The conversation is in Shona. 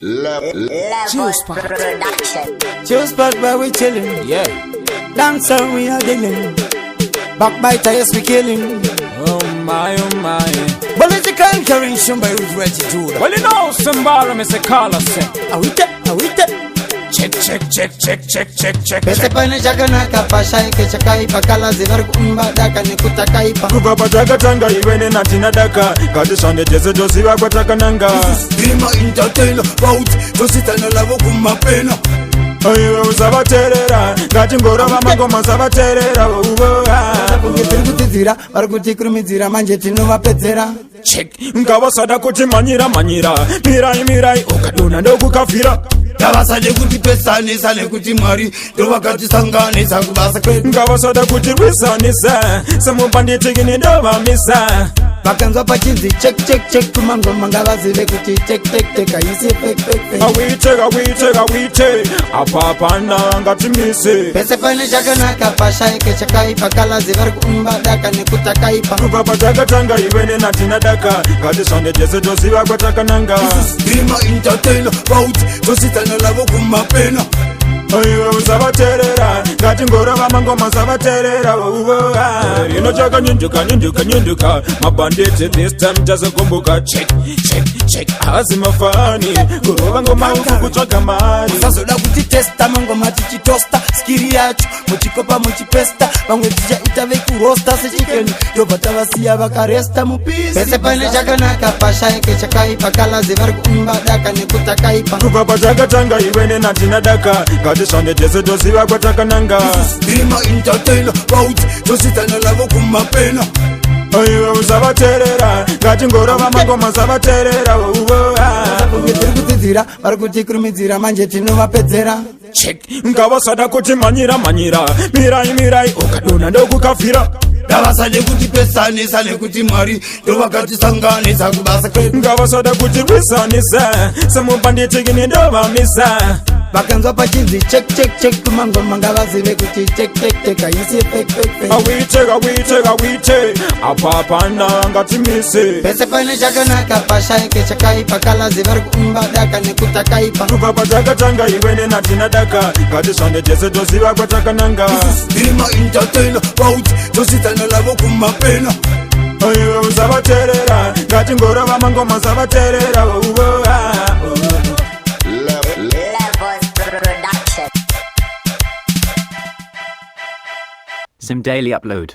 Chill spot. Chill spot where we chillin'. Yeah. Dancer we are dealing. Backbiter yes we killing. Oh my, oh my. Political correction by who's ready to do that. Well, you know, somebody me say call us. Awite. Check. Pese pane chakana kapasha ike chakaipa kala zivar kumba daka nikuta kaipa. Kuva pataka tanga iwene natina daka kati sonde tese josiva kwa takananga. Grima entertainer bout tositana lavo kumapena. Oiwe usabaterera ngati ngoro vamangoma sabaterera uvoa. Kutizira varikuti kurumizira manje tinovapedzera. Check nkavasada kuti manyira mirai ukadona ndokukafira. Ngavasade kuti pesanisa nekuti mwari ndovakatisanganisa kubasa kwedu. Ngavasada kuti rwisanisa semupanditiki ndovamisa. Vakanzwa pachinzi check kumangoma ngavazive kuti tek aisi fake. Awite apapana ngatimise. Pese pane chakanaka pashaike chakaipa kala zivari kumba daka nekuta kaipa. Kubva patakatanga iwene natina daka kati sonde tese tosiva kwatakananga. Grima entertainer bout tositana lavo kumapena. Oiwe usabaterera ngati ngoro vamangoma sabaterera uvoa. Rino chakanyunduka mabanditi this time tazokumbuka. Check hazi mafani kurova ngoma ufu kutsvaga mari. Sazoda kuti testa mangoma tichitosta skiri yacho muchikopa muchipesta vamwe tichaita vekurosta sechikeni yobva tavasiya vakaresta mupisi. Pese pane chakanaka pashaike chakaipa kala zivari kumba daka nekuta kaipa. Kubva patakatanga iwene natina daka kati sonde tese tosiva kwatakananga. Grima entertainer bout tositana lavo kumapena. Oiwe usabaterera ngati ngoro vamangoma sabaterera uvoa. Kutizira varikuti kurumizira manje tinovapedzera. Check nkavasada kuti manyira mirai ukadona ndokukafira. Ngavasade kuti pesanisa nekuti mwari ndovakatisanganisa kubasa kwedu. Ngavasada kuti rwisanisa semupanditiki ndovamisa. Vakanzwa pachinzi check kumangoma ngavazive kuti tek aisi fake. Awite apapana ngatimise. Pese pane chakanaka pashaike chakaipa kala zivari kumba daka nekuta kaipa. Kubva patakatanga iwene natina daka kati sonde tese tosiva kwatakananga. Grima entertainer bout tositana lavo kumapena. Oiwe usabaterera ngati ngoro vamangoma sabaterera uvoa. Zim Daily Upload.